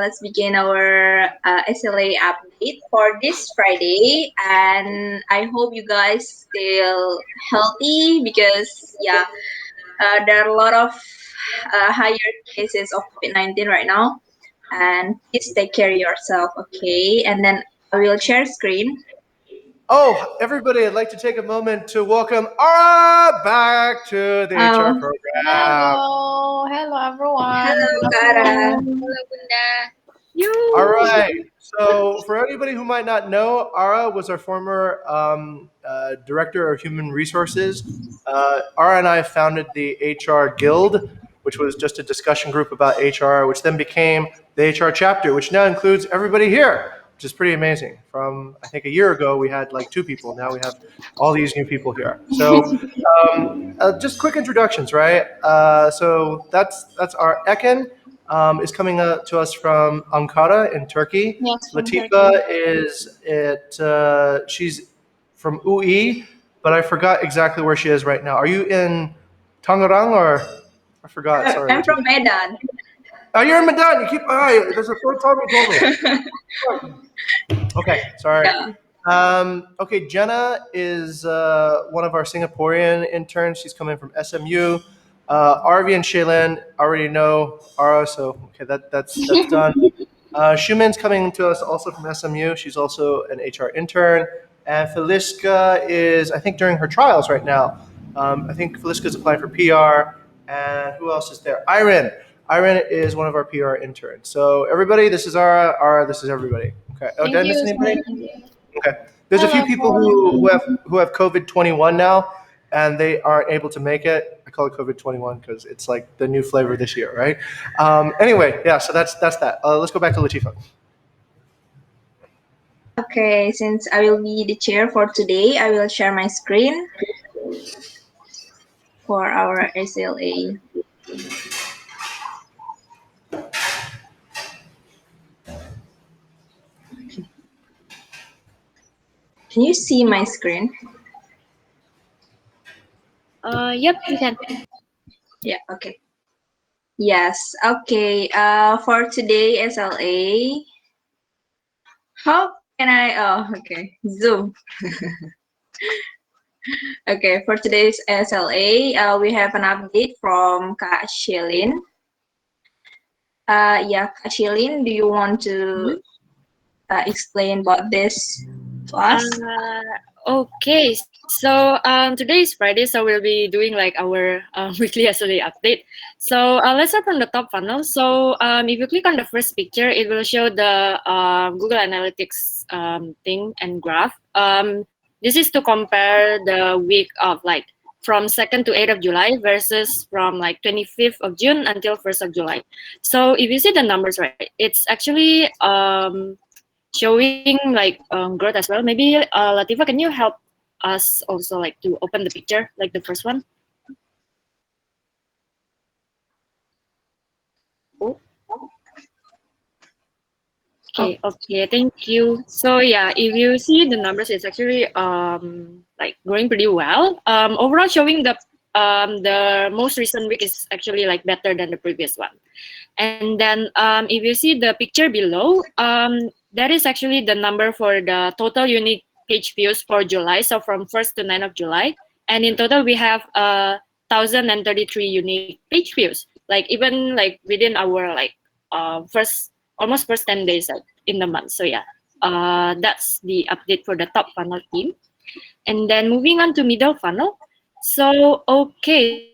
let's begin our SLA update for this Friday. And I hope you guys still healthy because, there are a lot of higher cases of COVID-19 right now. And please take care of yourself, okay? And then I will share screen. Oh, everybody, I'd like to take a moment to welcome Ara back to the HR Oh, program. Hello everyone. hello, Good Kara. afternoon. Hello, Bunda. All right. So, for anybody who might not know, Ara was our former director of human resources. Ara and I founded the HR Guild, which was just a discussion group about HR, which then became the HR chapter, which now includes everybody here, which is pretty amazing. From I think a year ago, we had like 2 people. Now we have all these new people here. So, just quick introductions, right? So that's our Eken is coming to us from Ankara in Turkey. Yes, from Latifa Turkey. she's from UI, but I forgot exactly where she is right now. Are you in Tangerang or I forgot? Sorry, I'm from Latifa. Medan. Oh, you're in Medan. You keep. There's a third time you told me. Okay, sorry. Yeah. Okay, Jenna is one of our Singaporean interns. She's coming from SMU. Arvi and Shaylin already know Ara, so okay, that's done. Shumen's coming to us also from SMU. She's also an HR intern. And Feliska is, I think, during her trials right now. I think Feliska's applying for PR. And who else is there? Iron. Iron is one of our PR interns. So everybody, this is Ara. Ara, this is everybody. Okay. Oh, did I Thank miss you. anybody? Thank you. Okay. There's a few Hello people everyone. who have COVID-21 now, and they aren't able to make it. I call it COVID-21 because it's like the new flavor this year, right? Anyway, yeah. So that's that. Let's go back to Latifa. Okay, since I will be the chair for today, I will share my screen for our SLA. Can you see my screen? Yep, you can. Yeah, okay. Yes, okay. For today SLA, how can I? Oh, okay. Zoom. Okay, for today's SLA, we have an update from Kak Shilin. Kak Shilin, do you want to explain about this to us? Okay, so today is Friday, so we'll be doing like our weekly SLA update. So let's start from the top funnel. So if you click on the first picture, it will show the Google Analytics thing and graph. This is to compare the week of like from 2nd to 8th of July versus from like 25th of June until 1st of July. So if you see the numbers, right, it's actually showing like growth as well. Maybe Latifa, can you help us also like to open the picture, like the first one? Oh. Okay, thank you. So yeah, if you see the numbers, it's actually like growing pretty well. Overall, showing the most recent week is actually like better than the previous one. And then if you see the picture below, that is actually the number for the total unique page views for July. So from 1st to 9th of July. And in total, we have 1,033 unique page views. Like even like within our like first 10 days like, in the month. So yeah, that's the update for the top funnel team. And then moving on to middle funnel. So, okay,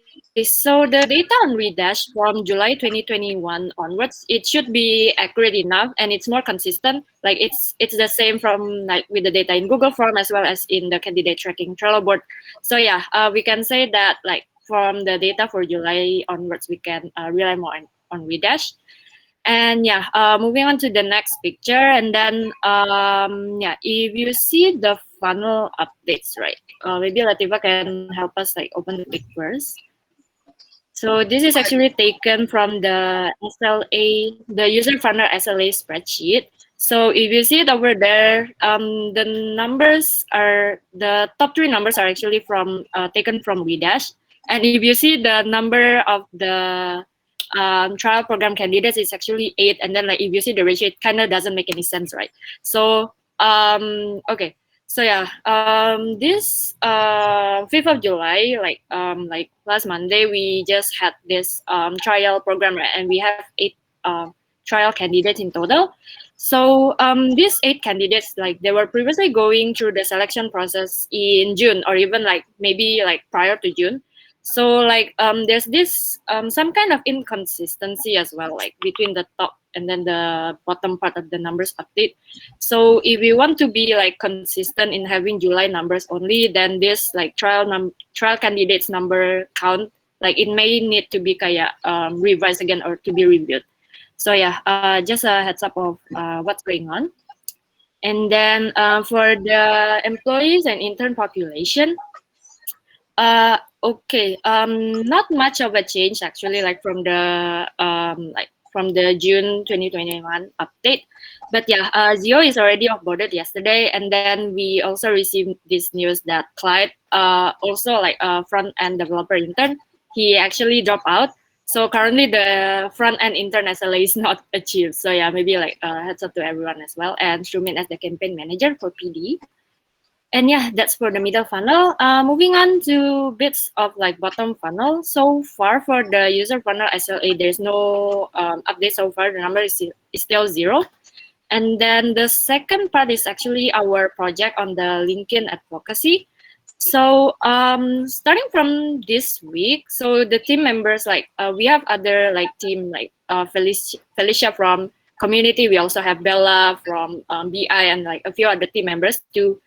so the data on Redash from July 2021 onwards, it should be accurate enough and it's more consistent. Like it's the same from like with the data in Google Form as well as in the candidate tracking Trello board. So yeah, we can say that like from the data for July onwards, we can rely more on Redash. And yeah, moving on to the next picture, and then yeah, if you see the funnel updates, right? Maybe Latifa can help us like open the pic first. So this is actually taken from the SLA, the user funnel SLA spreadsheet. So if you see it over there, the top 3 numbers are actually from taken from Redash. And if you see the number of the trial program candidates is actually 8, and then like if you see the ratio, it kind of doesn't make any sense, right? So okay, so yeah, this 5th of July, like last Monday, we just had this trial program, right? And we have 8 trial candidates in total. So these 8 candidates, like they were previously going through the selection process in June, or even like maybe like prior to June. So like there's this some kind of inconsistency as well, like between the top and then the bottom part of the numbers update. So if we want to be like consistent in having July numbers only, then this like trial candidates number count, like it may need to be kayak revised again or to be reviewed. So yeah, just a heads up of what's going on. And then for the employees and intern population, okay, not much of a change actually, like from the June 2021 update. But yeah, Zio is already offboarded yesterday, and then we also received this news that Clyde, also like a front end developer intern, he actually dropped out. So currently the front end intern SLA is not achieved. So yeah, maybe like heads up to everyone as well. And Shumin as the campaign manager for PD. And yeah, that's for the middle funnel. Moving on to bits of like bottom funnel. So far for the user funnel SLA, there's no update so far. The number is still 0. And then the second part is actually our project on the LinkedIn advocacy. So starting from this week, so the team members, like we have other like team like Felicia from community. We also have Bella from BI and like a few other team members to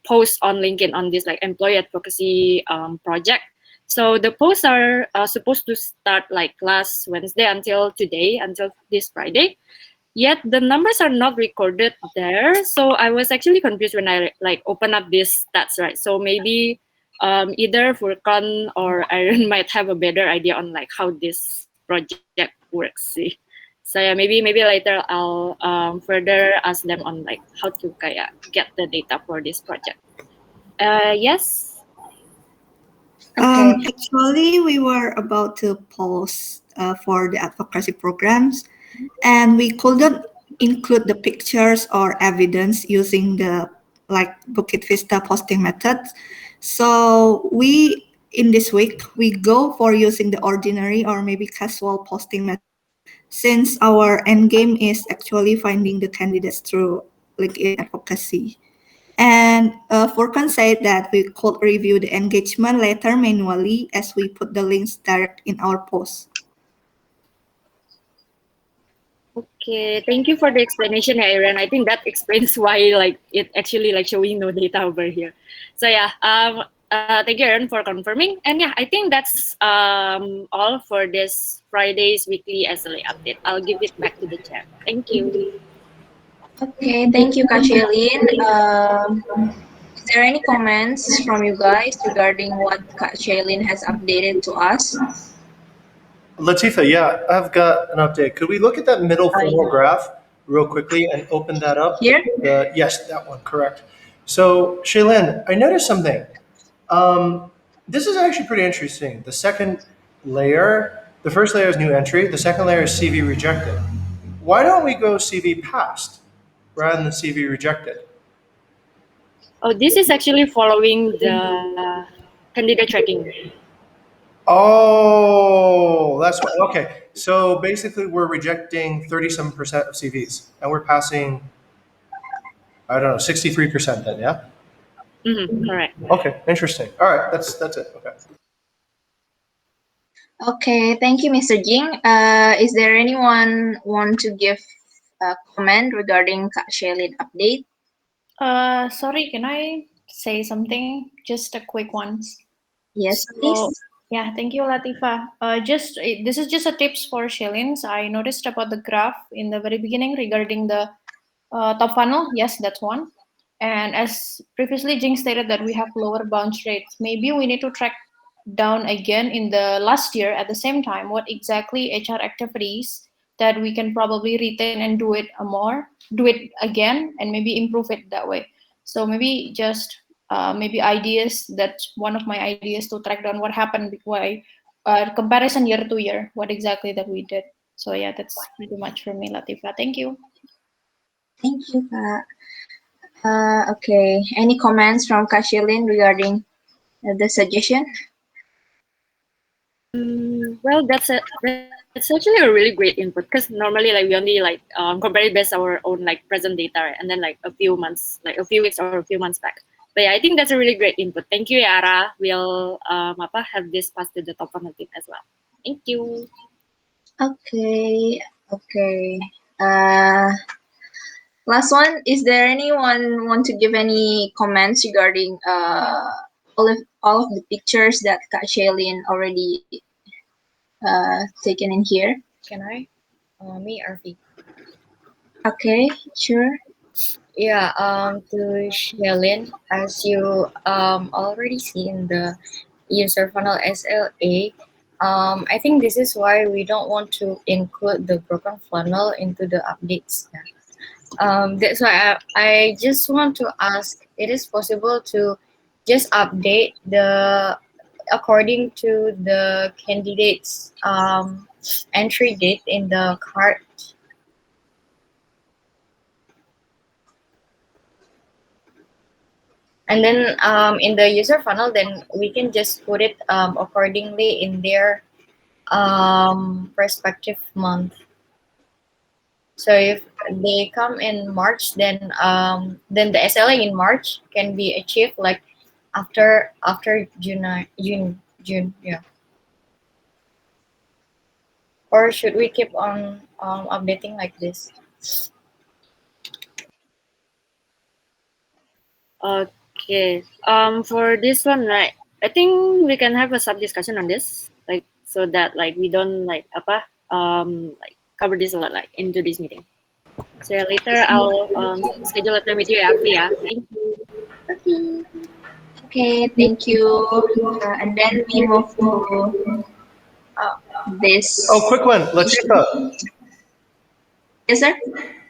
post on LinkedIn on this like employee advocacy project. So the posts are supposed to start like last Wednesday until today, until this Friday. Yet the numbers are not recorded there. So I was actually confused when I like open up these stats, right? So maybe either Furkan or Aaron might have a better idea on like how this project works. See. So yeah, maybe later I'll further ask them on like how to get the data for this project. Yes. Okay. Actually, we were about to post for the advocacy programs, and we couldn't include the pictures or evidence using the like Bukit Vista posting methods. So we in this week we go for using the ordinary or maybe casual posting method, since our end game is actually finding the candidates through LinkedIn advocacy. And Furkan said that we could review the engagement later manually as we put the links direct in our post. Okay, thank you for the explanation, Aaron. I think that explains why like it actually like showing no data over here. So yeah, thank you, Aaron, for confirming. And yeah, I think that's all for this Friday's weekly SLA update. I'll give it back to the chair. Thank you. Okay, thank you, Kak Shelin. Is there any comments from you guys regarding what Kak Shelin has updated to us? Latifa, yeah, I've got an update. Could we look at that middle funnel graph real quickly and open that up? Here? Yes, that one, correct. So, Shaylin, I noticed something. This is actually pretty interesting. The second layer, the first layer is new entry. The second layer is CV rejected. Why don't we go CV passed rather than CV rejected? Oh, this is actually following the candidate tracking. Oh, that's what, okay. So basically, we're rejecting 37% of CVs, and we're passing, I don't know, 63% then, yeah? Correct. Okay, interesting. All right, that's it. Okay. Okay, thank you, Mr. Jing. Is there anyone want to give a comment regarding Kak Shelin update? Sorry, can I say something? Just a quick one. Yes, So, please. yeah, thank you, Latifa. This is just a tips for Shelins. I noticed about the graph in the very beginning regarding the top funnel. Yes, that's one. And as previously Jing stated that we have lower bounce rates. Maybe we need to track down again in the last year at the same time what exactly HR activities that we can probably retain and do it again, and maybe improve it that way. So maybe just maybe ideas. That's one of my ideas to track down what happened, why comparison year to year, what exactly that we did. So yeah, that's pretty much for me, Latifa. Thank you. Thank you, Kak. Okay. Any comments from Kak Shilin regarding the suggestion? Well, that's actually a really great input because normally like we only like compare it based our own like present data, right? And then like a few months, like a few weeks or a few months back. But yeah, I think that's a really great input. Thank you, Yara. We'll have this passed to the top funnel team as well. Thank you. Okay. Okay. Uh, Last one. Is there anyone want to give any comments regarding all of the pictures that Kak Shailene already taken in here? Can I? Me, Arfi. Okay, sure. Yeah, to Shelin, as you already see in the user funnel SLA, I think this is why we don't want to include the broken funnel into the updates. Yeah. That's why I just want to ask, it is possible to just update the according to the candidates entry date in the cart. And then in the user funnel, then we can just put it accordingly in their respective month. So if they come in March, then the SLA in March can be achieved like after June, yeah. Or should we keep on updating like this? Okay. For this one, right? I think we can have a sub discussion on this, like so that like we don't like cover this a lot like into this meeting. So yeah, later I'll schedule a time with you, Afi. Yeah. Thank you. Okay. Okay, thank you. And then we move to this. Oh, quick one, Latifa. Yes, sir.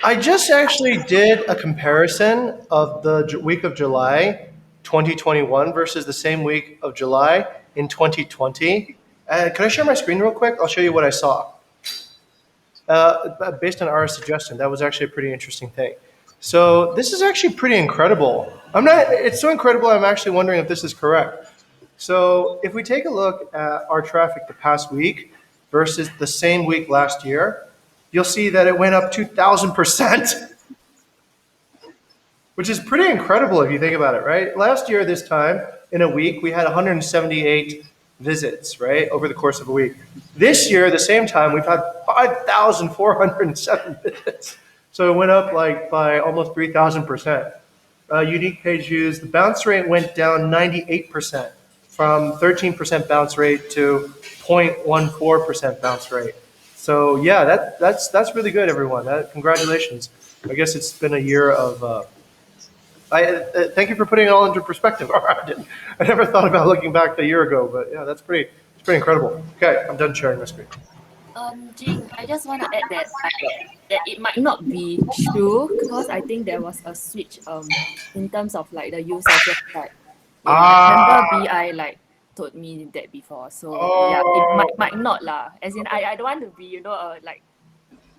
I just actually did a comparison of the week of July 2021 versus the same week of July in 2020. Can I share my screen real quick? I'll show you what I saw. Based on our suggestion, that was actually a pretty interesting thing. So this is actually pretty incredible. It's so incredible, I'm actually wondering if this is correct. So if we take a look at our traffic the past week versus the same week last year, you'll see that it went up 2,000%, which is pretty incredible if you think about it, right? Last year, this time, in a week, we had 178 visits, right, over the course of a week. This year, the same time, we've had 5,407 visits. So it went up like by almost 3,000%. Unique page views, the bounce rate went down 98% from 13% bounce rate to 0.14% bounce rate. So yeah, that's really good, everyone. Congratulations. I guess it's been a year of. Thank you for putting it all into perspective. I never thought about looking back a year ago, but yeah, it's pretty incredible. Okay, I'm done sharing my screen. Jing, I just want to add that that it might not be true because I think there was a switch in terms of like the use of website. Yeah, I remember BI like told me that before. So yeah, it might not lah. As in I don't want to be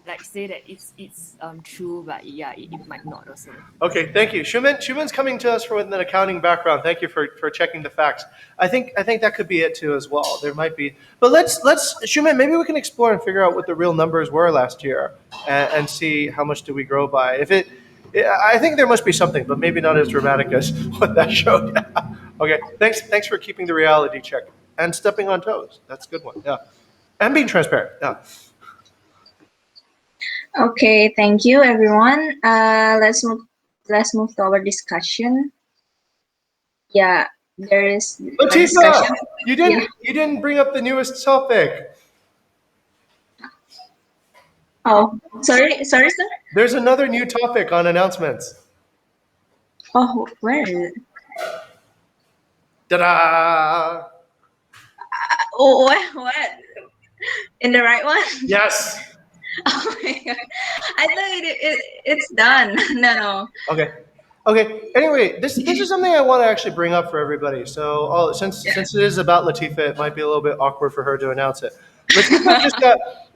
like say that it's true, but yeah, it might not also. Okay, thank you. Shumen's coming to us with an accounting background. Thank you for checking the facts. I think that could be it too as well. There might be, but let's Shumen, maybe we can explore and figure out what the real numbers were last year and see how much do we grow by. I think there must be something, but maybe not as dramatic as what that showed. Okay, thanks for keeping the reality check and stepping on toes. That's a good one. Yeah, and being transparent. Yeah. Okay, thank you, everyone. Let's move to our discussion. Yeah, there is a Latifa, discussion. you didn't bring up the newest topic. Oh, sorry, sir. There's another new topic on announcements. Oh, where is it? Ta-da! Oh, what? In the right one? Yes. Oh my god! I thought it's done. No. Okay. Okay. Anyway, this is something I want to actually bring up for everybody. So, since it is about Latifa, it might be a little bit awkward for her to announce it. Latifa just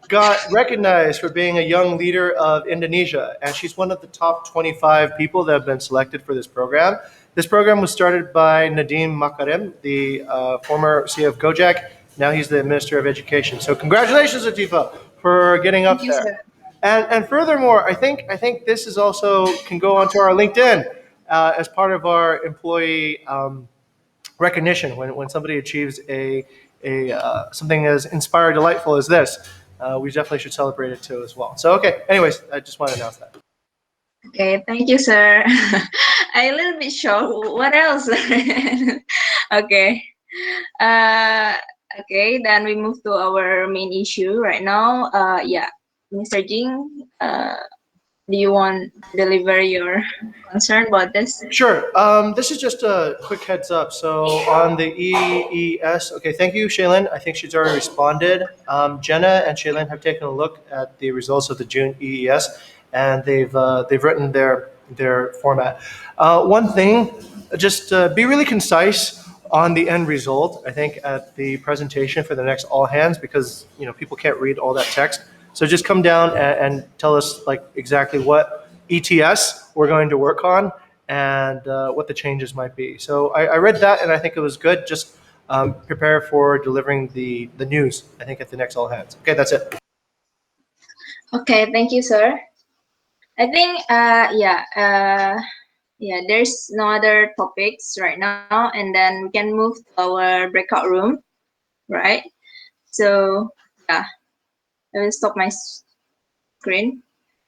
got recognized for being a young leader of Indonesia, and she's one of the top 25 people that have been selected for this program. This program was started by Nadim Makarim, the former CEO of Gojek. Now he's the Minister of Education. So, congratulations, Latifa, for getting up Thank you, there. sir. And furthermore, I think this is also can go onto our LinkedIn as part of our employee recognition when somebody achieves a something as inspired, delightful as this. We definitely should celebrate it too as well. So okay. Anyways, I just want to announce that. Okay, thank you, sir. I a little bit shocked. What else? Okay. Uh, okay, then we move to our main issue right now. Yeah, Mr. Jing, do you want to deliver your concern about this? Sure. This is just a quick heads up. So on the EES, okay, thank you, Shaylin. I think she's already responded. Jenna and Shaylin have taken a look at the results of the June EES, and they've written their format. One thing, just be really concise on the end result. I think at the presentation for the next all hands, because people can't read all that text. So just come down and tell us like exactly what ETS we're going to work on and what the changes might be. So I read that and I think it was good. Just prepare for delivering the news, I think, at the next all hands. Okay, that's it. Okay, thank you, sir. I think, yeah, there's no other topics right now, and then we can move to our breakout room, right? So, yeah, I will stop my screen.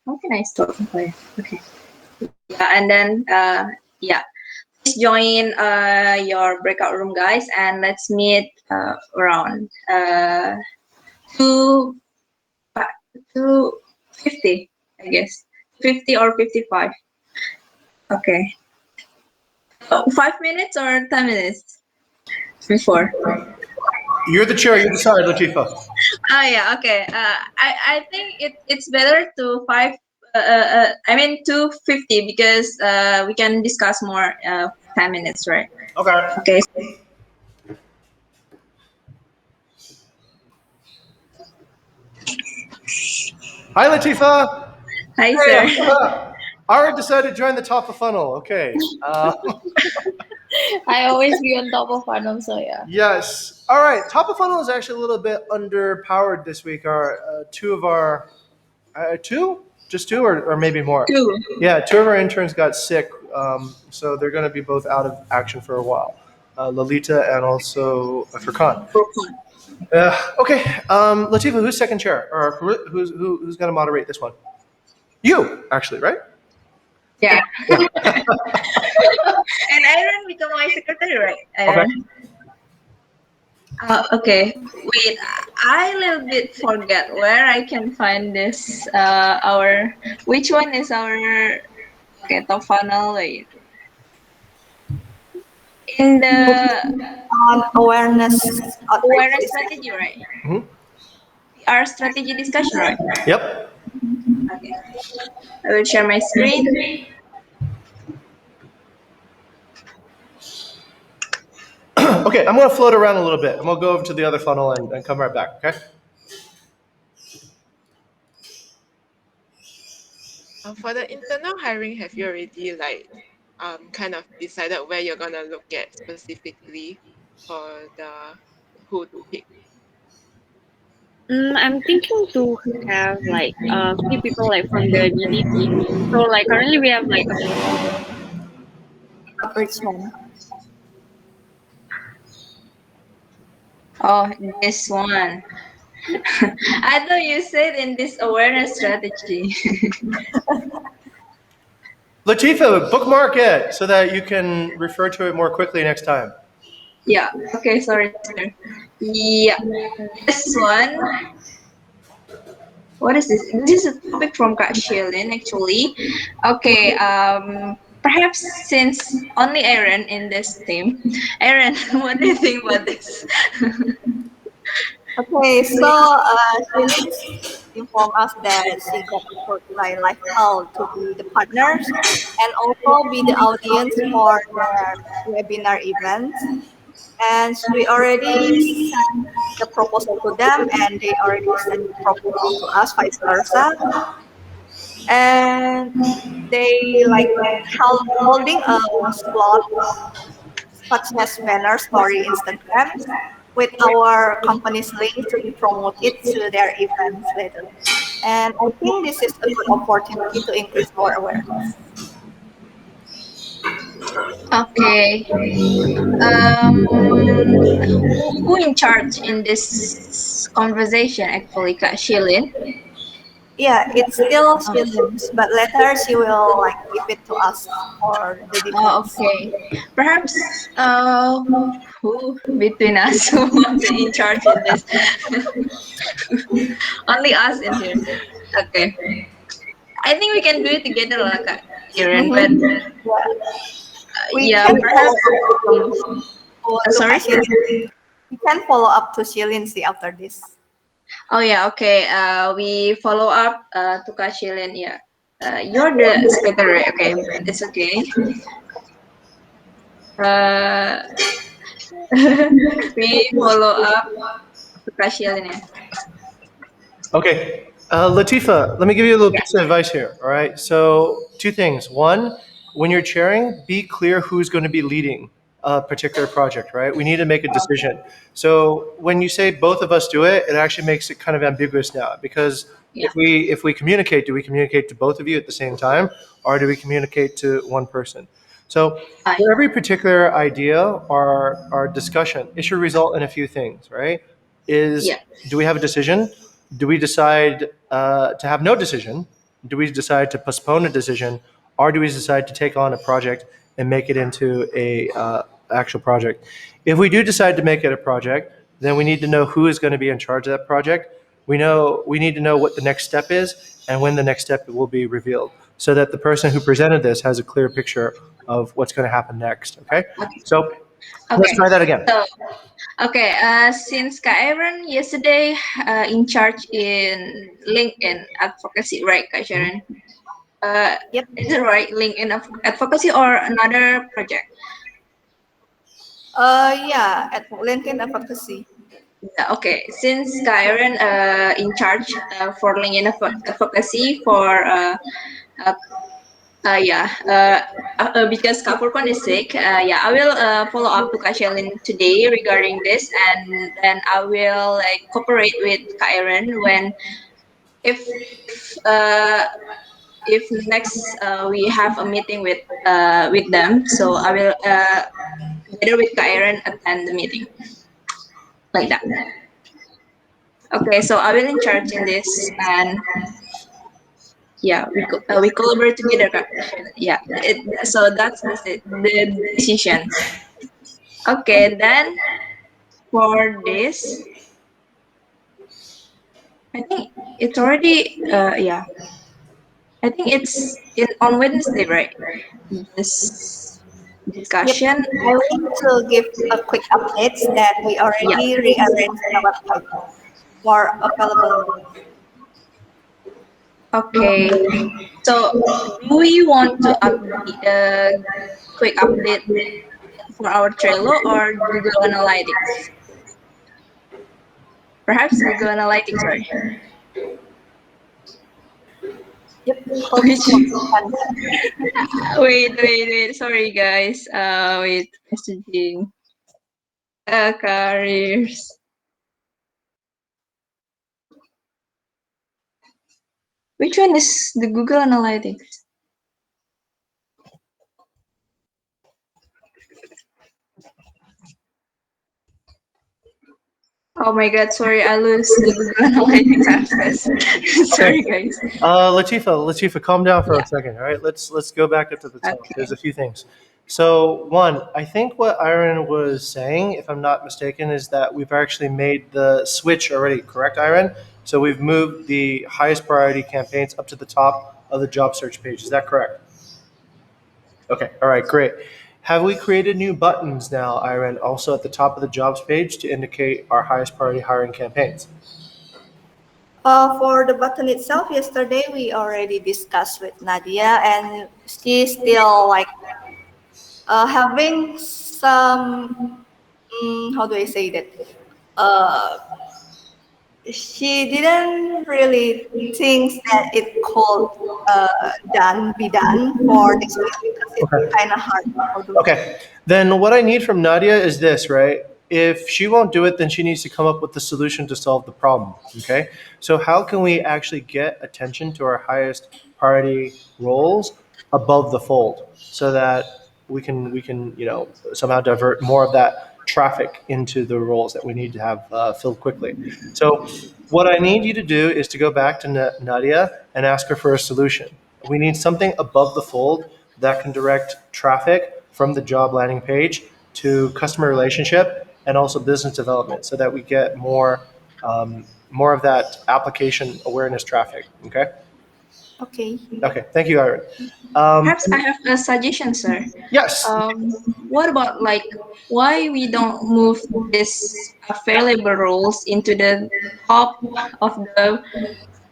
How can I stop? Okay. Yeah, and then, yeah, please join your breakout room, guys, and let's meet around 2, 2:50, I guess. 50 or 55. Okay. 5 minutes or 10 minutes before? You're the chair. You decide, Latifa. Yeah, okay. I think it's better to 2:50 because we can discuss more 10 minutes, right? Okay. Okay. Hi, Latifa. Hi, Hey, sir. Ara decided to join the top of funnel. Okay. I always be on top of funnel, so yeah. Yes. All right. Top of funnel is actually a little bit underpowered this week. Two of our just two, or maybe more. Two. Yeah, two of our interns got sick, so they're going to be both out of action for a while. Lolita and also Furkan. Okay. Latifa, who's second chair, or who's going to moderate this one? You, actually, right? Yeah. And Aaron become my secretary, right? Aaron? Okay. Wait, I a little bit forget where I can find this. Which one is our top funnel? Wait. In the Awareness strategy, right? Mhm. Our strategy discussion, right? Yep. Okay. I will share my screen. Okay, I'm going to float around a little bit, and we'll go over to the other funnel and come right back. Okay. For the internal hiring, have you already kind of decided where you're gonna look at specifically for who to pick? I'm thinking to have like a few people like from the DD team. So like currently we have like Richmond. Oh, this one. I thought you said in this awareness strategy. Latifa, bookmark it so that you can refer to it more quickly next time. Yeah. Okay. Sorry, sir. Yeah. This one. What is this? This is a topic from Kak Shilin, actually. Okay. Perhaps since only Aaron in this team, Aaron, what do you think about this? Okay, so Shilin informed us that she got approached by Lifehall to be the partners and also be the audience for their webinar events. And we already sent the proposal to them, and they already sent the proposal to us, vice versa. And they like holding a slot such as banner story Instagrams with our company's link to promote it to their events later. And I think this is a good opportunity to increase our awareness. Okay. Who in charge in this conversation actually, Kak Shilin? Yeah, it's still Shilins, but later she will like give it to us for the Oh, details. okay. Perhaps who between us who want to in charge in this? Only us in here. Okay. I think we can do it together lah, Kak Iren. But Mm-hmm. Yeah, we yeah, can follow perhaps. up to Sorry. Shilin. We can follow up to Shilin after this. Oh yeah. Okay. We follow up to Kak Shilin. Yeah. You're the secretary. Okay, but it's okay. Uh, we follow up to Kak Shilin. Yeah. Okay. Latifa, let me give you a little Yeah. piece of advice here. All right. So, two things. One, when you're chairing, be clear who's going to be leading a particular project, right? We need to make a decision. So, when you say both of us do it, it actually makes it kind of ambiguous now because Yeah. if we communicate, do we communicate to both of you at the same time or do we communicate to one person? So, for every particular idea or discussion, it should result in a few things, right? Yeah. Do we have a decision? Do we decide to have no decision? Do we decide to postpone a decision, or do we decide to take on a project and make it into a actual project? If we do decide to make it a project, then we need to know who is going to be in charge of that project. We need to know what the next step is and when the next step will be revealed, so that the person who presented this has a clear picture of what's going to happen next. Okay, so let's Okay. try that again. So okay. Since Kak Aaron yesterday in charge in LinkedIn advocacy, right, Kak Sharon? Yep. Is it right? LinkedIn advocacy or another project? Yeah, at LinkedIn advocacy. Yeah, okay. Since Karen in charge for LinkedIn advocacy for uh, yeah because Kak Furqan is sick. Yeah, I will follow up to Kak Shelin today regarding this, and then I will like cooperate with Karen when if uh, if next we have a meeting with them. So I will together with Karen attend the meeting like that. Okay, so I will in charge in this, and yeah, we collaborate together. Yeah, so that's the decision. Okay, then for this, I think it's already yeah. I think it's on Wednesday, right? This Yep. discussion. I want to give a quick updates that we Yeah. already rearranged the website for available. Okay. So, do we want to update quick update for our Trello or Google Analytics? Perhaps Google Analytics, sorry. Yep. Hold Which on. wait. Sorry, guys. Wait, messaging. Careers. Which one is the Google Analytics? Oh my God! Sorry, I lose the Google Analytics access. Okay. Sorry, guys. Latifa, calm down for Yeah. a second. All right, let's go back up to the top. Okay. There's a few things. So one, I think what Iron was saying, if I'm not mistaken, is that we've actually made the switch already. Correct, Iron? So we've moved the highest priority campaigns up to the top of the job search page. Is that correct? Okay. All right. Great. Have we created new buttons now, Irene, also at the top of the jobs page to indicate our highest priority hiring campaigns? For the button itself, yesterday we already discussed with Nadia, and she's still like having some, how do I say that? Uh, she didn't really think that it could be done for next week because it's Okay. kind of hard to do. Okay. Then what I need from Nadia is this, right? If she won't do it, then she needs to come up with the solution to solve the problem. Okay. So how can we actually get attention to our highest priority roles above the fold so that we can somehow divert more of that traffic into the roles that we need to have filled quickly. So what I need you to do is to go back to Nadia and ask her for a solution. We need something above the fold that can direct traffic from the job landing page to customer relationship and also business development so that we get more of that application awareness traffic. Okay. Okay. Okay. Thank you, Irene. Perhaps I have a suggestion, sir. Yes. What about like why we don't move this available roles into the top of the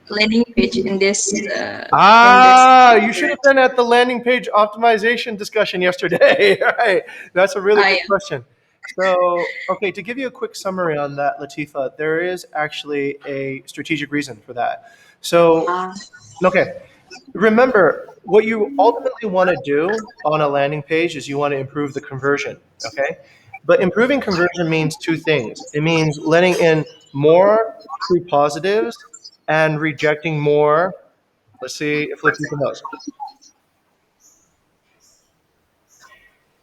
landing page in this You should have been at the landing page optimization discussion yesterday. Right. That's a really good yeah. question. So, okay, to give you a quick summary on that, Latifa, there is actually a strategic reason for that. So, Ah, okay, remember what you ultimately want to do on a landing page is you want to improve the conversion. Okay, but improving conversion means two things. It means letting in more true positives and rejecting more. Let's see if Latifa knows.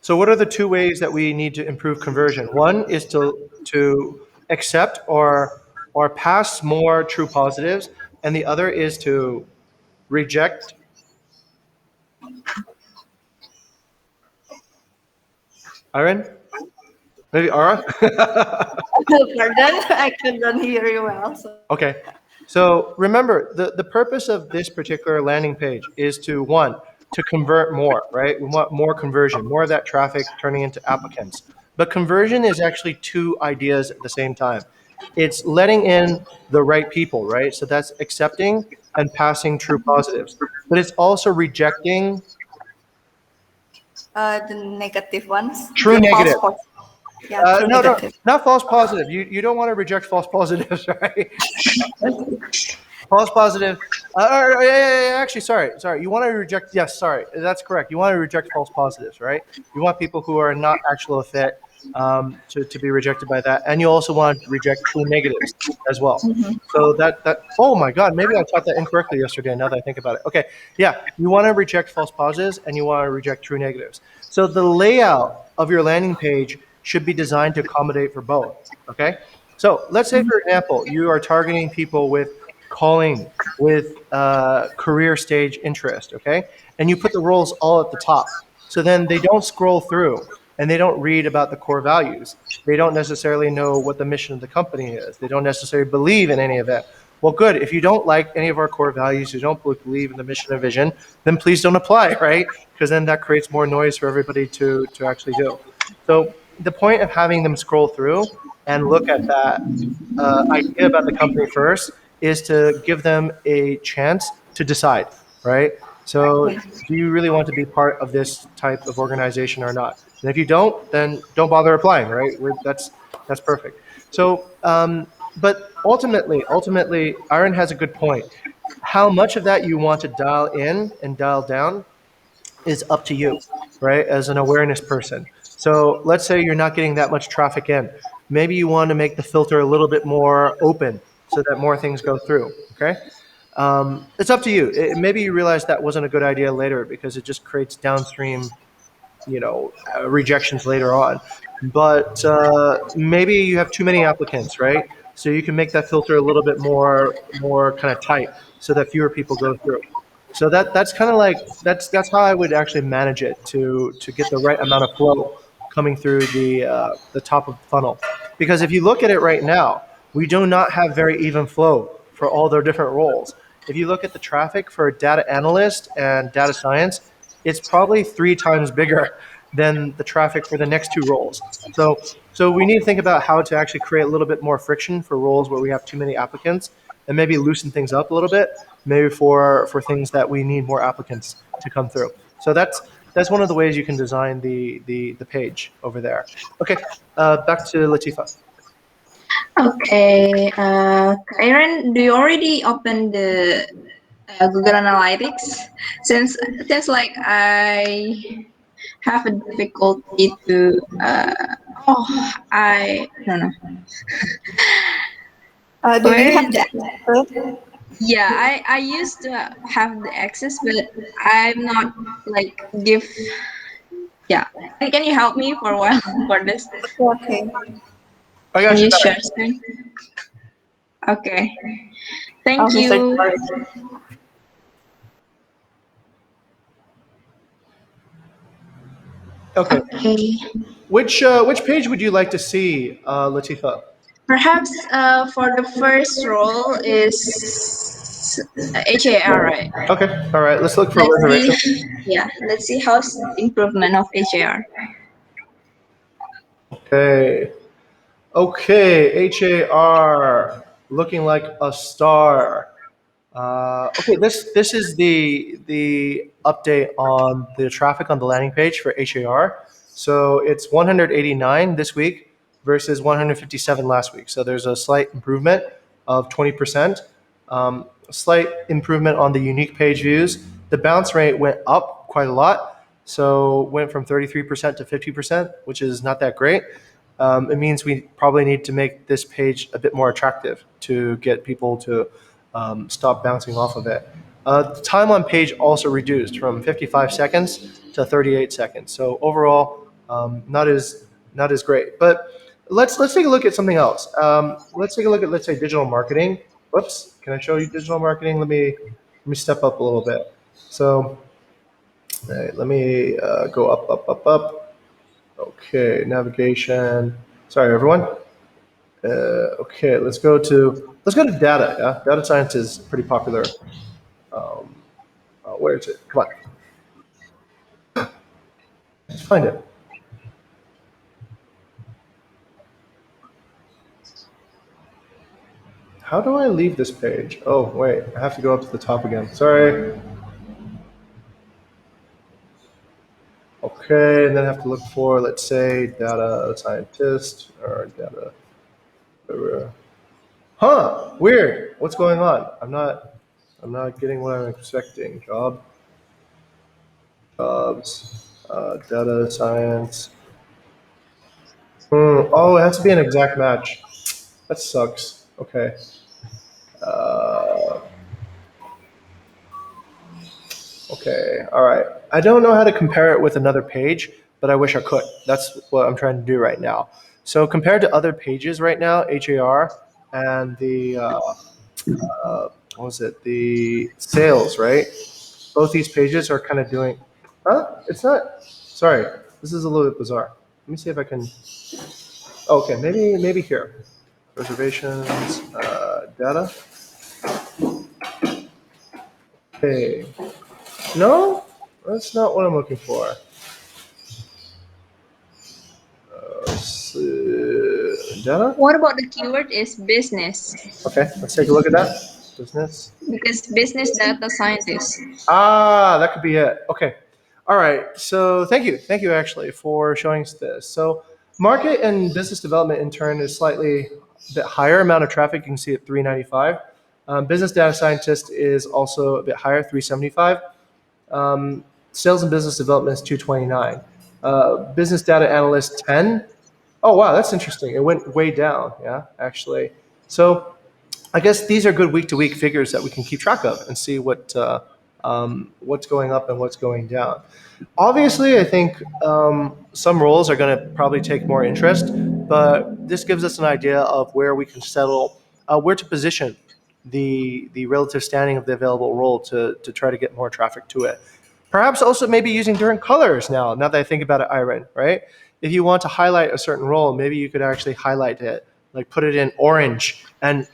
So what are the two ways that we need to improve conversion? One is to accept or pass more true positives, and the other is to reject. Aaron? Maybe Ara? Pardon, I couldn't hear you well. So. Okay. So remember, the purpose of this particular landing page is to, one, to convert more, right? We want more conversion, more of that traffic turning into applicants. But conversion is actually two ideas at the same time. It's letting in the right people, right? So that's accepting and passing true positives. But it's also rejecting The negative ones, true the false negative. positive. Yeah, true No, negative. not false positive. You don't want to reject false positives, right? False positive. Yeah, actually, sorry. You want to reject. Yes, sorry. That's correct. You want to reject false positives, right? You want people who are not actual fit to be rejected by that, and you also want to reject true negatives as well. So that. Oh my God, maybe I taught that incorrectly yesterday. Now that I think about it, okay, yeah, you want to reject false positives and you want to reject true negatives. So the layout of your landing page should be designed to accommodate for both. Okay, so let's say, for example, you are targeting people with calling, with career stage interest, okay? And you put the roles all at the top. So then they don't scroll through and they don't read about the core values. They don't necessarily know what the mission of the company is. They don't necessarily believe in any of it. Well, good. If you don't like any of our core values, you don't believe in the mission and vision, then please don't apply, right? Because then that creates more noise for everybody to actually do. So the point of having them scroll through and look at that idea about the company first is to give them a chance to decide, right? So, do you really want to be part of this type of organization or not? And if you don't, then don't bother applying, right? That's perfect. So, but ultimately, Aaron has a good point. How much of that you want to dial in and dial down is up to you, right? As an awareness person. So let's say you're not getting that much traffic in. Maybe you want to make the filter a little bit more open so that more things go through. Okay. It's up to you. Maybe you realize that wasn't a good idea later because it just creates downstream, rejections later on. But maybe you have too many applicants, right? So you can make that filter a little bit more kind of tight so that fewer people go through. So that's kind of like that's how I would actually manage it to get the right amount of flow coming through the top of the funnel. Because if you look at it right now, we do not have very even flow for all their different roles. If you look at the traffic for data analyst and data science, it's probably 3 times bigger than the traffic for the next two roles. So we need to think about how to actually create a little bit more friction for roles where we have too many applicants, and maybe loosen things up a little bit, maybe for things that we need more applicants to come through. So that's one of the ways you can design the page over there. Okay, back to Latifa. Okay, Karen, do you already open the Google Analytics? Since like I have a difficulty to I don't know. Do you Where is have the that? access? Yeah, I used to have the access, but I'm not like give. Yeah, can you help me for a while for this? Okay. I Can got you you back. share screen? Okay, thank Okay, search you. for it. Okay, Okay, which page would you like to see, Latifa? perhaps for the first role is HAR, right? Okay, all right. Let's look for Let's reservation. see. Yeah, let's see how's the improvement of HAR. Okay. Okay, HAR, looking like a star. Okay, this is the update on the traffic on the landing page for HAR. So it's 189 this week versus 157 last week. So there's a slight improvement of 20%. A slight improvement on the unique page views. The bounce rate went up quite a lot. So went from 33% to 50%, which is not that great. It means we probably need to make this page a bit more attractive to get people to stop bouncing off of it. The time on page also reduced from 55 seconds to 38 seconds. So overall, not as great. But let's take a look at something else. Let's take a look at, let's say, digital marketing. Whoops, can I show you digital marketing? Let me step up a little bit. So let me go up. Okay, navigation. Sorry, everyone. Okay, let's go to data. Yeah, data science is pretty popular. Where is it? Come on, let's find it. How do I leave this page? Oh, wait, I have to go up to the top again. Sorry. Okay, and then I have to look for, let's say, data scientist or data. Huh? Weird. What's going on? I'm not getting what I'm expecting. Jobs, data science. Oh, it has to be an exact match. That sucks. Okay. Uh, okay. All right. I don't know how to compare it with another page, but I wish I could. That's what I'm trying to do right now. So compared to other pages right now, HAR and the what was it? The sales, right? Both these pages are kind of doing. Huh? It's not. Sorry. This is a little bit bizarre. Let me see if I can. Okay, maybe here. Reservations, data. Okay. No, that's not what I'm looking for. Data. What about the keyword is business? Okay, let's take a look at that. Business. Because business data scientist. Ah, that could be it. Okay. All right. So thank you actually for showing us this. So market and business development intern is slightly a bit higher amount of traffic. You can see at 395. Business data scientist is also a bit higher, 375. Sales and business development is 229. Business data analyst 10. Oh wow, that's interesting. It went way down. Yeah, actually. So I guess these are good week-to-week figures that we can keep track of and see what's going up and what's going down. Obviously, I think some roles are going to probably take more interest, but this gives us an idea of where we can settle, where to position the relative standing of the available role to try to get more traffic to it. Perhaps also maybe using different colors now that I think about it, Iron, right? If you want to highlight a certain role, maybe you could actually highlight it, like put it in orange and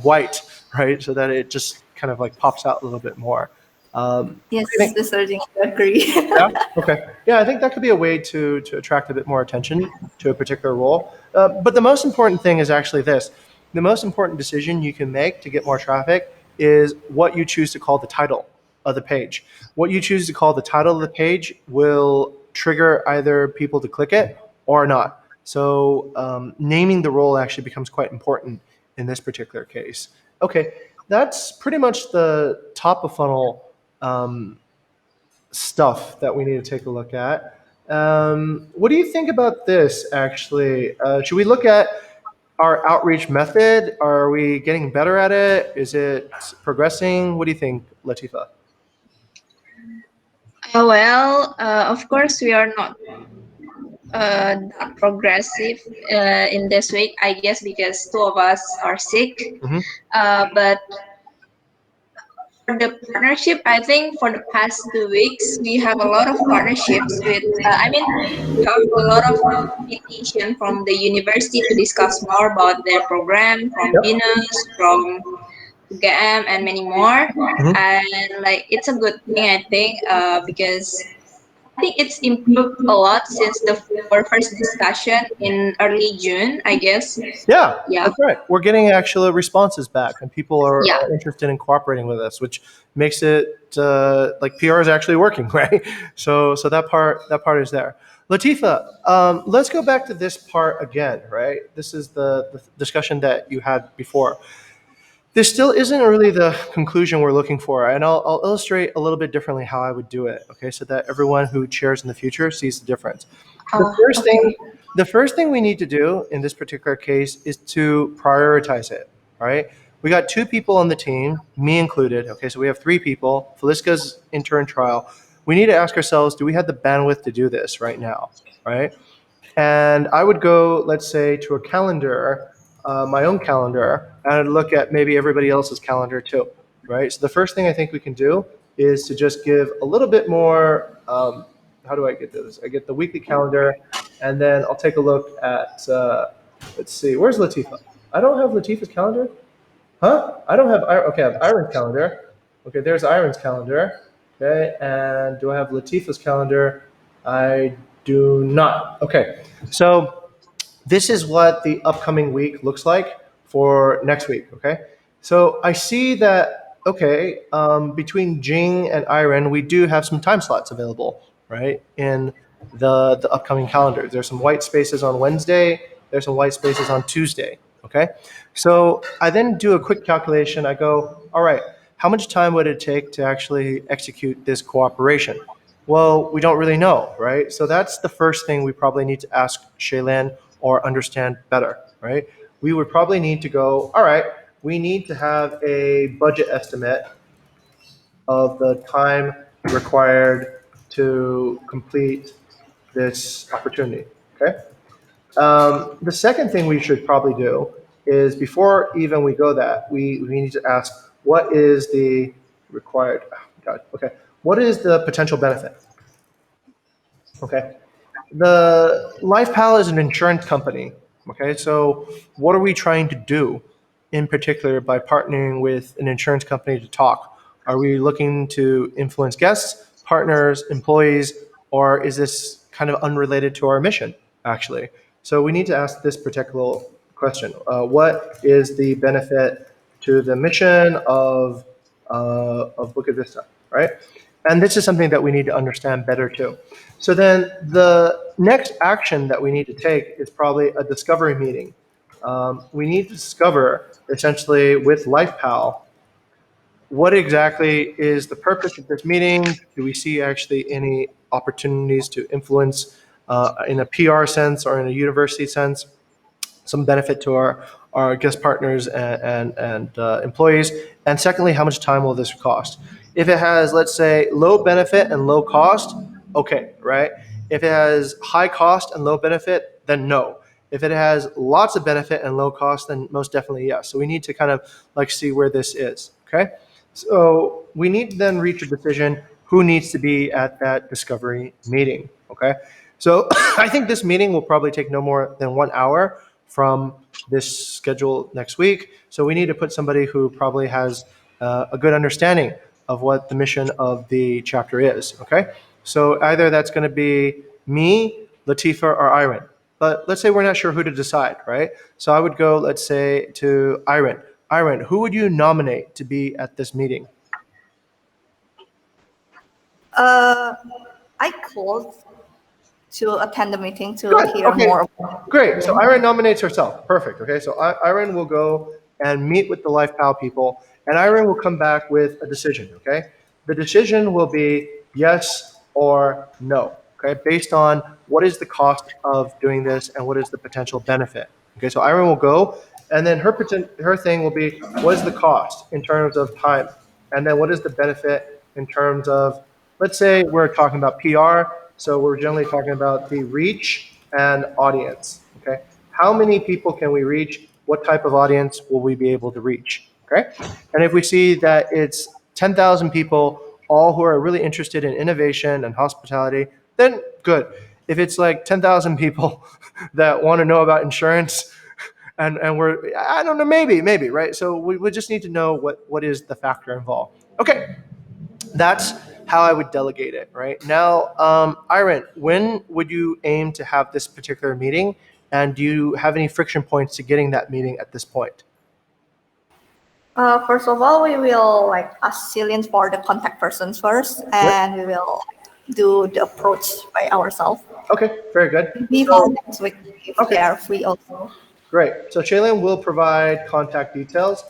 white, right? So that it just kind of like pops out a little bit more. What do Yes, you think? the surging agree. Yeah. Okay. Yeah, I think that could be a way to attract a bit more attention to a particular role. But the most important thing is actually this. The most important decision you can make to get more traffic is what you choose to call the title of the page. What you choose to call the title of the page will trigger either people to click it or not. So naming the role actually becomes quite important in this particular case. Okay, that's pretty much the top of funnel stuff that we need to take a look at. What do you think about this, actually? Should we look at our outreach method? Are we getting better at it? Is it progressing? What do you think, Latifa? Of course, we are not that progressive in this week, I guess, because two of us are sick. Mm-hmm. But for the partnership, I think for the past 2 weeks, we have a lot of partnerships with, we have a lot of invitation from the university to discuss more about their program, from Yep. BINUS, from UGM, and many more. Mm-hmm. And like, it's a good thing, I think, because I think it's improved a lot since our first discussion in early June, I guess. Yeah, Yeah. that's right. We're getting actual responses back, and people Yeah. are interested in cooperating with us, which makes it like PR is actually working, right? So that part is there. Latifa, let's go back to this part again, right? This is the discussion that you had before. This still isn't really the conclusion we're looking for, and I'll illustrate a little bit differently how I would do it, okay, so that everyone who chairs in the future sees the difference. The first Okay. thing, the first thing we need to do in this particular case is to prioritize it. All right, we got 2 people on the team, me included. Okay, so we have 3 people. Felicia's intern trial. We need to ask ourselves: do we have the bandwidth to do this right now? Right? And I would go, let's say, to a calendar, my own calendar, and I'd look at maybe everybody else's calendar too, right? So the first thing I think we can do is to just give a little bit more. How do I get this? I get the weekly calendar, and then I'll take a look at. Let's see, where's Latifa? I don't have Latifa's calendar. Huh? I don't have. Okay, I have Iron's calendar. Okay, there's Iron's calendar. Okay, and do I have Latifa's calendar? I do not. Okay, so this is what the upcoming week looks like for next week. Okay, so I see that. Okay, between Jing and Iron, we do have some time slots available, right? In the upcoming calendar, there's some white spaces on Wednesday. There's some white spaces on Tuesday. Okay, so I then do a quick calculation. I go, all right, how much time would it take to actually execute this cooperation? Well, we don't really know, right? So that's the first thing we probably need to ask Shaylin or understand better, right? We would probably need to go, all right, we need to have a budget estimate of the time required to complete this opportunity, okay? The second thing we should probably do is before even we go that, we need to ask what is the required, oh God, okay, what is the potential benefit? Okay. The LifePal is an insurance company. Okay. So what are we trying to do in particular by partnering with an insurance company to talk? Are we looking to influence guests, partners, employees, or is this kind of unrelated to our mission, actually? So we need to ask this particular question. What is the benefit to the mission of Bukit Vista, right? And this is something that we need to understand better too. So then the next action that we need to take is probably a discovery meeting. We need to discover essentially with LifePal what exactly is the purpose of this meeting. Do we see actually any opportunities to influence in a PR sense or in a university sense? Some benefit to our guest partners and employees? And secondly, how much time will this cost? If it has, let's say, low benefit and low cost, okay, right? If it has high cost and low benefit, then no. If it has lots of benefit and low cost, then most definitely yes. So we need to kind of like see where this is, okay? So we need to then reach a decision who needs to be at that discovery meeting, okay? So I think this meeting will probably take no more than 1 hour from this schedule next week. So we need to put somebody who probably has a good understanding of what the mission of the chapter is, okay? So either that's going to be me, Latifa, or Iron. But let's say we're not sure who to decide, right? So I would go, let's say, to Iron. Iron, who would you nominate to be at this meeting? I called to attend the meeting to Good. hear Okay. more about Great. So Iron nominates herself. Perfect. Okay. So Iron will go and meet with the Life Pal people, and Iron will come back with a decision. Okay. The decision will be yes or no. Okay. Based on what is the cost of doing this and what is the potential benefit. Okay. So Iron will go, and then her thing will be what is the cost in terms of time, and then what is the benefit in terms of, let's say we're talking about PR, so we're generally talking about the reach and audience. Okay, how many people can we reach? What type of audience will we be able to reach? Okay, and if we see that it's 10,000 people, all who are really interested in innovation and hospitality, then good. If it's like 10,000 people that want to know about insurance, and we're, I don't know, maybe, right? So we just need to know what is the factor involved. Okay, that's how I would delegate it, right? Now, Iron, when would you aim to have this particular meeting? And do you have any friction points to getting that meeting at this point? First of all, we will like ask Cillian for the contact persons first, Yep. and we will do the approach by ourselves. Okay, very good. Before next week, if Okay. they are free also. Great. So Shaylin will provide contact details.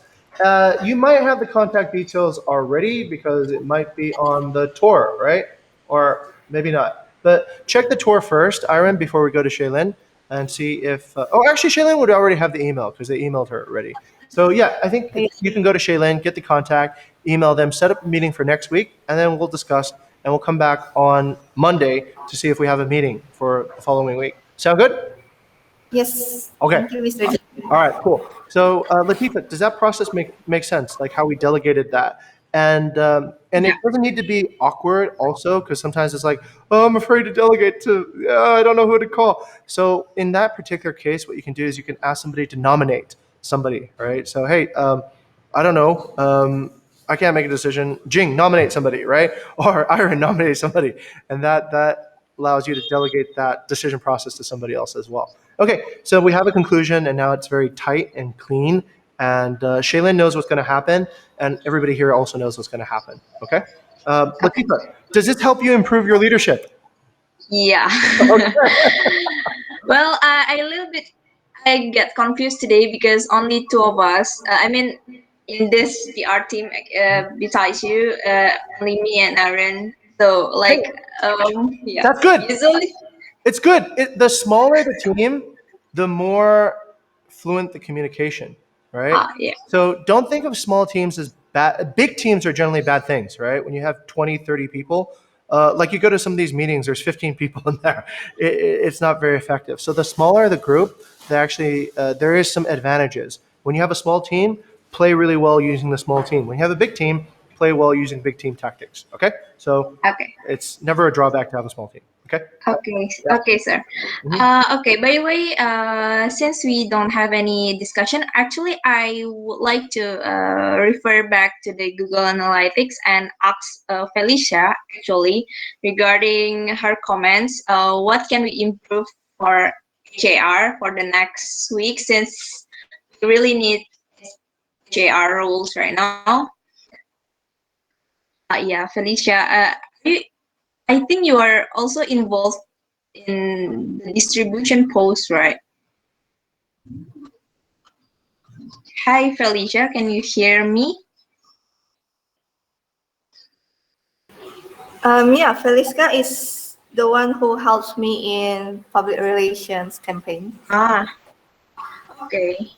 You might have the contact details already because it might be on the tour, right? Or maybe not. But check the tour first, Iron, before we go to Shaylin and see if. Oh, actually, Shaylin would already have the email because they emailed her already. So yeah, I think you can go to Shaylin, get the contact, email them, set up a meeting for next week, and then we'll discuss. And we'll come back on Monday to see if we have a meeting for the following week. Sound good? Yes. Okay. Thank you, Mr. J. All right, cool. So, Latifa, does that process make sense? Like how we delegated that, and it doesn't need to be awkward, also, because sometimes it's like, oh, I'm afraid to delegate to, I don't know who to call. So, in that particular case, what you can do is you can ask somebody to nominate somebody, right? So, hey, I don't know, I can't make a decision. Jing, nominate somebody, right? Or Iron, nominate somebody, and that allows you to delegate that decision process to somebody else as well. Okay, so we have a conclusion, and now it's very tight and clean. And Shaylin knows what's going to happen, and everybody here also knows what's going to happen. Okay, Latifa, does this help you improve your leadership? Yeah. Well, I a little bit I get confused today because only two of us. I mean, in this PR team, besides you, only me and Aaron. So like, yeah. That's good. Usually, It's good. The smaller the team, the more fluent the communication, right? yeah. So don't think of small teams as bad. Big teams are generally bad things, right? When you have 20, 30 people, like you go to some of these meetings, there's 15 people in there. It's not very effective. So the smaller the group, there is some advantages. When you have a small team, play really well using the small team. When you have a big team, play well using big team tactics. Okay? So Okay. it's never a drawback to have a small team. Okay? Okay, Yeah. okay, sir. Okay, by the way, since we don't have any discussion, actually, I would like to refer back to the Google Analytics and ask Felicia, actually, regarding her comments. What can we improve for HAR for the next week, since we really need HAR rules right now? Yeah, Felicia, I think you are also involved in the distribution post, right? Hi, Felicia, can you hear me? Yeah, Feliska is the one who helps me in public relations campaign. Okay.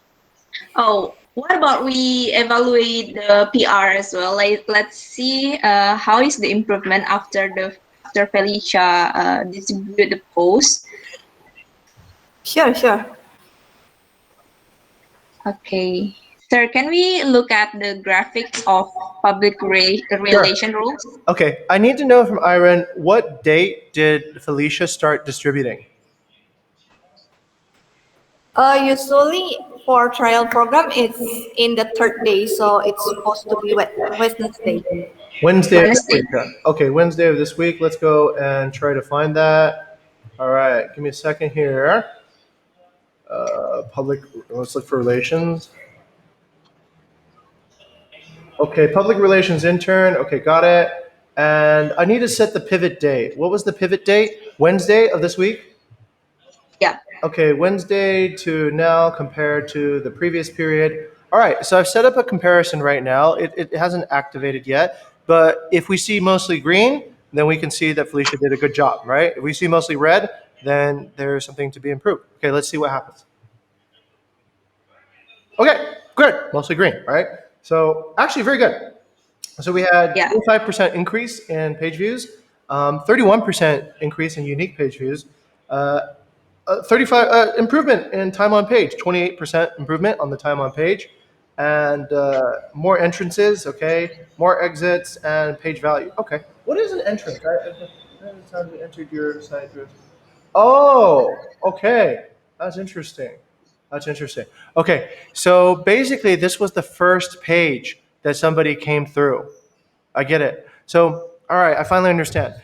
Oh, what about we evaluate the PR as well? Like, let's see how is the improvement after Felicia distribute the post. Sure. Okay. Sir, can we look at the graphics of public relation rules? Okay, I need to know from Iron, what date did Felicia start distributing? Usually for trial program, it's in the third day, so it's supposed to be Wednesday. Wednesday of this Wednesday. week. Okay, Wednesday of this week. Let's go and try to find that. All right, give me a second here. Public. Let's look for relations. Okay, public relations intern. Okay, got it. And I need to set the pivot date. What was the pivot date? Wednesday of this week? Yeah. Okay, Wednesday to now compared to the previous period. All right, so I've set up a comparison right now. It hasn't activated yet, but if we see mostly green, then we can see that Felicia did a good job, right? If we see mostly red, then there's something to be improved. Okay, let's see what happens. Okay, good, mostly green, right? So actually very good. So we had Yeah. 25% increase in page views, 31% increase in unique page views, 35 improvement in time on page, 28% improvement on the time on page, and more entrances. Okay, more exits and page value. Okay, what is an entrance? Time we entered your site address. Oh, okay, that's interesting. That's interesting. Okay, so basically, this was the first page that somebody came through. I get it. So, all right, I finally understand.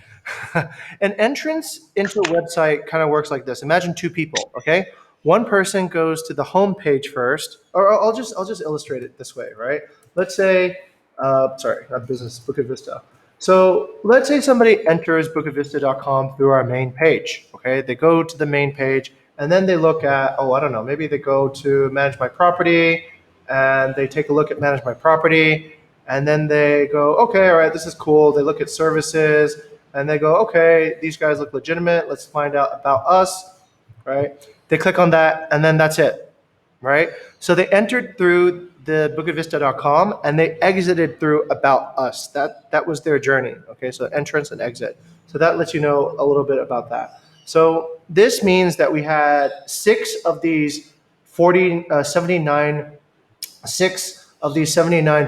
An entrance into a website kind of works like this. Imagine two people, okay? One person goes to the home page first, or I'll just illustrate it this way, right? Let's say, sorry, not business, Bukit Vista. So let's say somebody enters bukitVista.com through our main page, okay? They go to the main page, and then they look at, oh, I don't know, maybe they go to manage my property, and they take a look at manage my property, and then they go, okay, all right, this is cool. They look at services, and they go, okay, these guys look legitimate. Let's find out about us, right? They click on that, and then that's it, right? So they entered through the bukitVista.com, and they exited through about us. That was their journey, okay? So entrance and exit. So that lets you know a little bit about that. So this means that we had 6 of these 79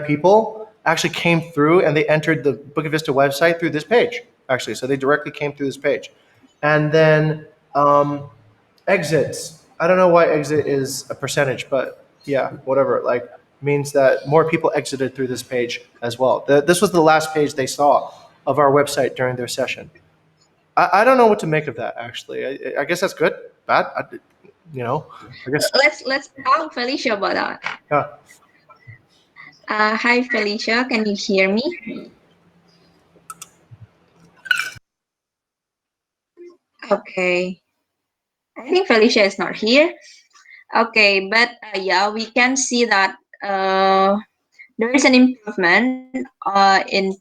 people actually came through and they entered the Bukit Vista website through this page, actually. So they directly came through this page. And then exits. I don't know why exit is a percentage, but yeah, whatever. Like means that more people exited through this page as well. This was the last page they saw of our website during their session. I don't know what to make of that, actually. I guess that's good, bad. I guess. Let's ask Felicia about that. Yeah. Hi Felicia, can you hear me? Okay. I think Felicia is not here. Okay, but yeah, we can see that there is an improvement in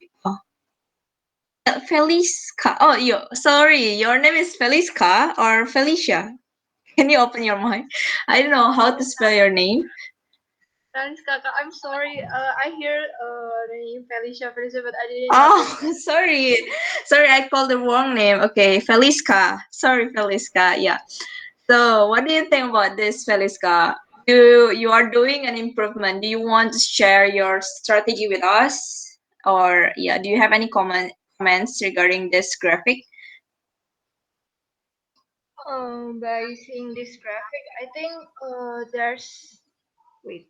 Feliska. Oh, sorry, your name is Feliska or Felicia? Can you open your mic? I don't know how to spell your name. Thanks, Kakak. I'm sorry. I hear the name Felicia, but I didn't. Oh, sorry, I called the wrong name. Okay, Feliska. Sorry, Feliska. Yeah. So, what do you think about this, Feliska? You are doing an improvement. Do you want to share your strategy with us, or yeah, do you have any comments regarding this graphic? By seeing this graphic, I think wait,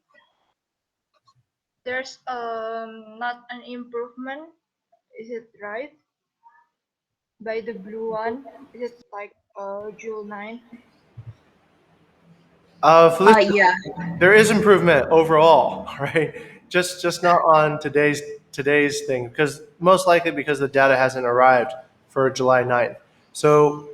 there's not an improvement. Is it right? By the blue one, is it like June 9? Felicia, Yeah. there is improvement overall, right? Just not on today's thing, because most likely because the data hasn't arrived for July 9th. So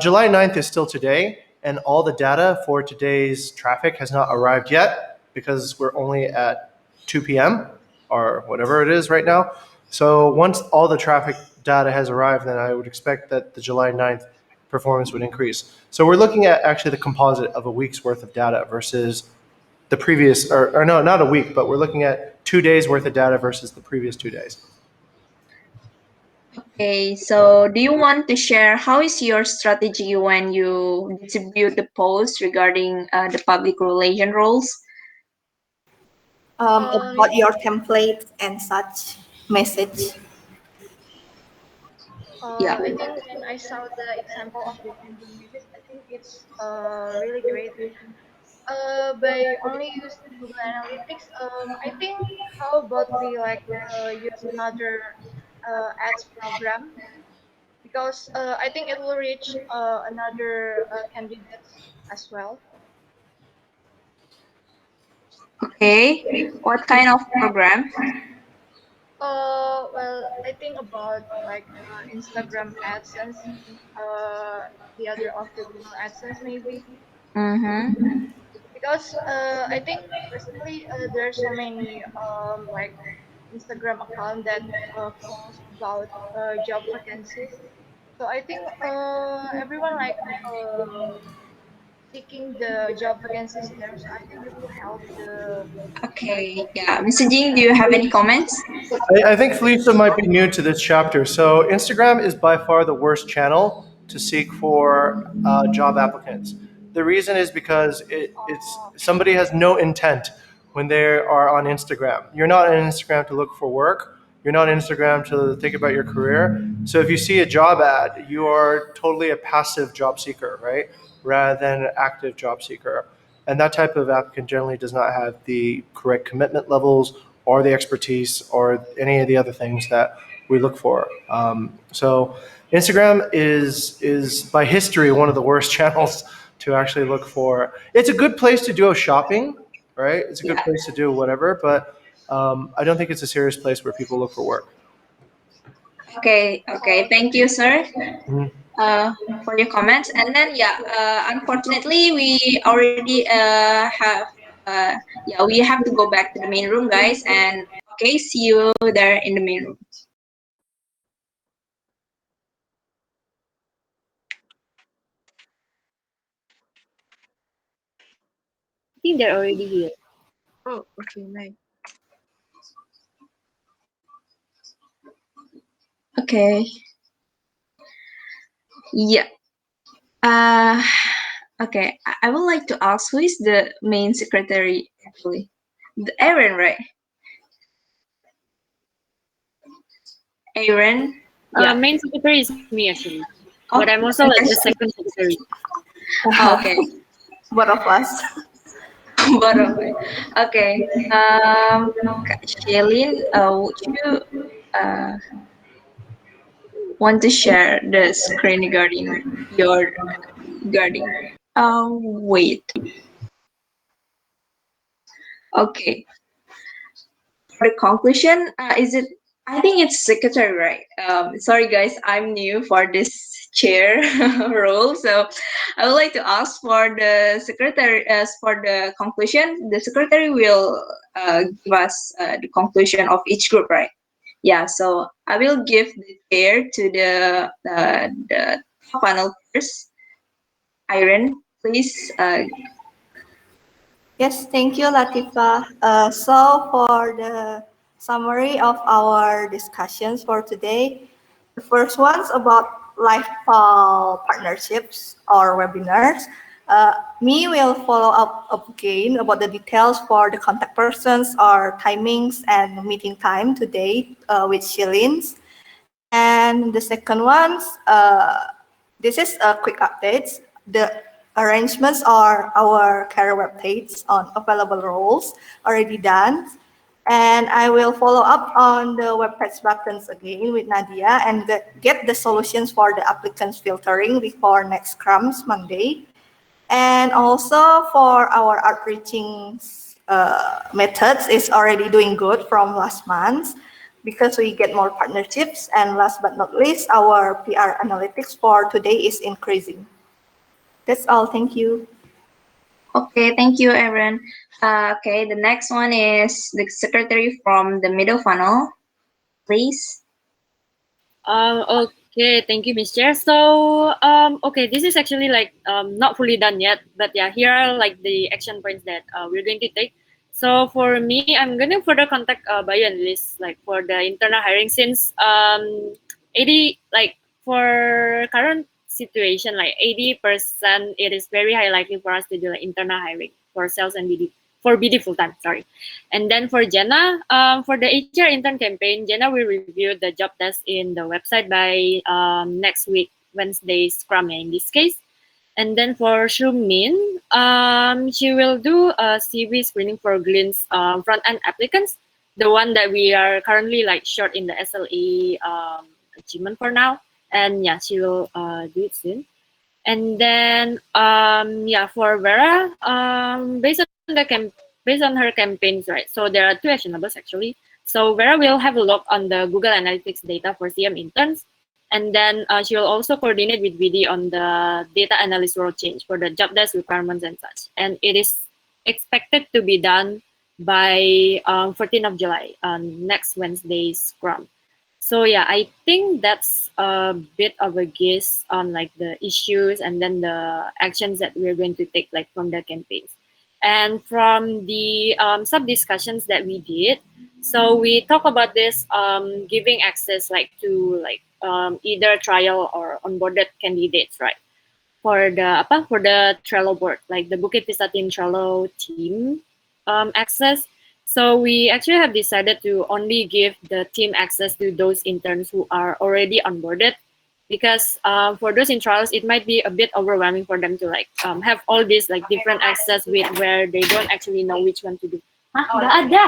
July 9th is still today, and all the data for today's traffic has not arrived yet because we're only at 2 p.m. or whatever it is right now. So once all the traffic data has arrived, then I would expect that the July 9th performance would increase. So we're looking at actually the composite of a week's worth of data versus the previous, or no, not a week, but we're looking at 2 days worth of data versus the previous 2 days. Okay, so do you want to share how is your strategy when you distribute the post regarding the public relation roles? About your templates and such message. Yeah. I think when I saw the example of the campaign message, I think it's really great. by only using Google Analytics, I think how about we like use another ads program because I think it will reach another candidates as well. Okay. What kind of program? Well, I think about like Instagram AdSense, the other of the Google AdSense maybe. Mm-hmm. Because I think recently there are so many like Instagram account that post about job vacancies. So I think everyone like seeking the job vacancies there. So I think it will help the Okay. Yeah. Mr. Jing, do you have any comments? I think Felisa might be new to this chapter. So Instagram is by far the worst channel to seek for job applicants. The reason is because it's uh, somebody has no intent when they are on Instagram. You're not on Instagram to look for work. You're not on Instagram to think about your career. So if you see a job ad, you are totally a passive job seeker, right? Rather than an active job seeker. And that type of applicant generally does not have the correct commitment levels or the expertise or any of the other things that we look for. So Instagram is by history one of the worst channels to actually look for. It's a good place to do a shopping, right? It's a good Yeah. place to do whatever, but I don't think it's a serious place where people look for work. Okay. Okay. Thank you, sir. Mhm. Uh, for your comments. And then yeah, unfortunately we already have yeah, we have to go back to the main room, guys. And okay, see you there in the main room. I think they're already here. Oh, okay, nice. Okay. Yeah. Uh, okay. I would like to ask who is the main secretary actually? The Aaron, right? Aaron. Yeah. Main secretary is me actually, but Oh, I'm also like the yes. second secretary. Oh, okay. Both of us. Both of it. Okay. Shailene, would you uh want to share the screen regarding your regarding? Wait. Okay. For the conclusion, is it? I think it's secretary, right? Sorry guys, I'm new for this chair role, so I would like to ask for the secretary. As for the conclusion, the secretary will give us the conclusion of each group, right? Yeah. So I will give the chair to the top panel first. Iron, please. Yes, thank you, Latifa. So for the summary of our discussions for today, the first one's about lifestyle partnerships or webinars. Me will follow up again about the details for the contact persons or timings and meeting time today with Shilins. And the second one's, this is a quick update. The arrangements are our career web page on available roles already done. And I will follow up on the web page buttons again with Nadia and get the solutions for the applicants filtering before next Scrums Monday. And also for our outreaching methods is already doing good from last month because we get more partnerships. And last but not least, our PR analytics for today is increasing. That's all. Thank you. Okay, thank you, Aaron. Okay, the next one is the secretary from the middle funnel, please. Okay, thank you, Miss Chair. So, okay, this is actually like not fully done yet, but yeah, here are like the action points that we're going to take. So for me, I'm going to further contact Bayu and Liz like for the internal hiring since 80 like for current situation like 80% it is very high likely for us to do like internal hiring for sales and BD for BD full time. Sorry. And then for Jenna, for the HR intern campaign, Jenna will review the job test in the website by next week, Wednesday, Scrum in this case. And then for Shumin, she will do a CV screening for Glean's front-end applicants, the one that we are currently like short in the SLA achievement for now. And yeah, she will do it soon. And then yeah, for Vera, based on her campaigns, right? So there are two actionables actually. So Vera will have a look on the Google Analytics data for CM interns, and then she will also coordinate with VD on the data analyst role change for the job desk requirements and such. And it is expected to be done by 14th of July, next Wednesday's Scrum. So yeah, I think that's a bit of a guess on like the issues and then the actions that we're going to take like from the campaigns. And from the sub discussions that we did, so we talk about this giving access like to like either trial or onboarded candidates, right? For the Trello board, like the Bukit Vista team Trello team access. So we actually have decided to only give the team access to those interns who are already onboarded, because for those in trials, it might be a bit overwhelming for them to like have all these like different access with where they don't actually know which one to do. Hah, nggak ada.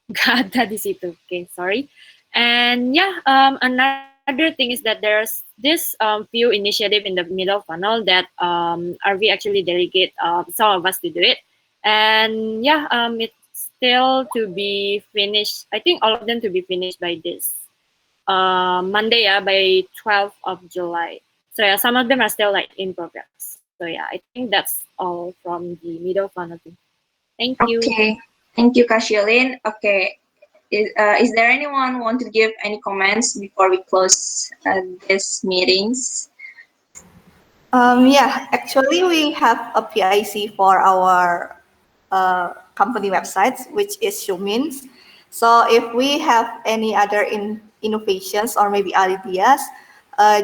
Nggak ada di situ. Okay, sorry. And yeah, another thing is that there's this few initiative in the middle funnel that RV actually delegate some of us to do it. And yeah, it's still to be finished. I think all of them to be finished by this Monday, yeah, by 12th of July. So yeah, some of them are still like in progress. So yeah, I think that's all from the middle funnel thing. Thank you. Okay, thank you, Kashilin. Okay, is there anyone want to give any comments before we close this meetings? Yeah, actually, we have a PIC for our company websites, which is Shumins. So if we have any other innovations or maybe ideas,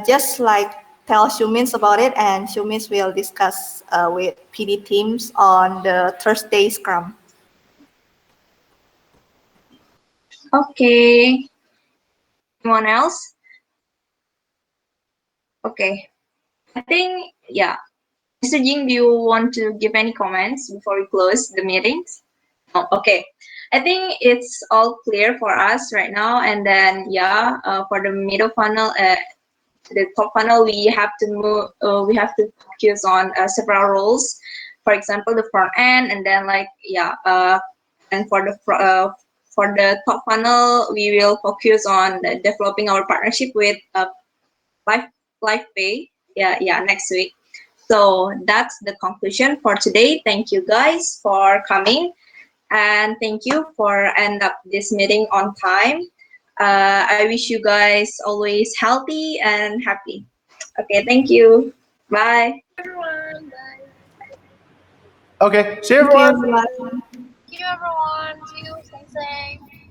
just like tell Shumins about it, and Shumins will discuss with PD teams on the Thursday Scrum. Okay. Anyone else? Okay. I think, yeah. Mr. Jing, do you want to give any comments before we close the meetings? Oh, okay. I think it's all clear for us right now. And then, yeah, for the middle funnel, the top funnel, we have to move. We have to focus on several roles. For example, the front end, and then like yeah, and for the top funnel, we will focus on developing our partnership with Life Pay. Yeah, next week. So that's the conclusion for today. Thank you guys for coming, and thank you for end up this meeting on time. I wish you guys always healthy and happy. Okay, thank you. Bye. Everyone, bye. Okay, see you Thank you, everyone. everyone. Thank you, everyone. See you. Stay safe.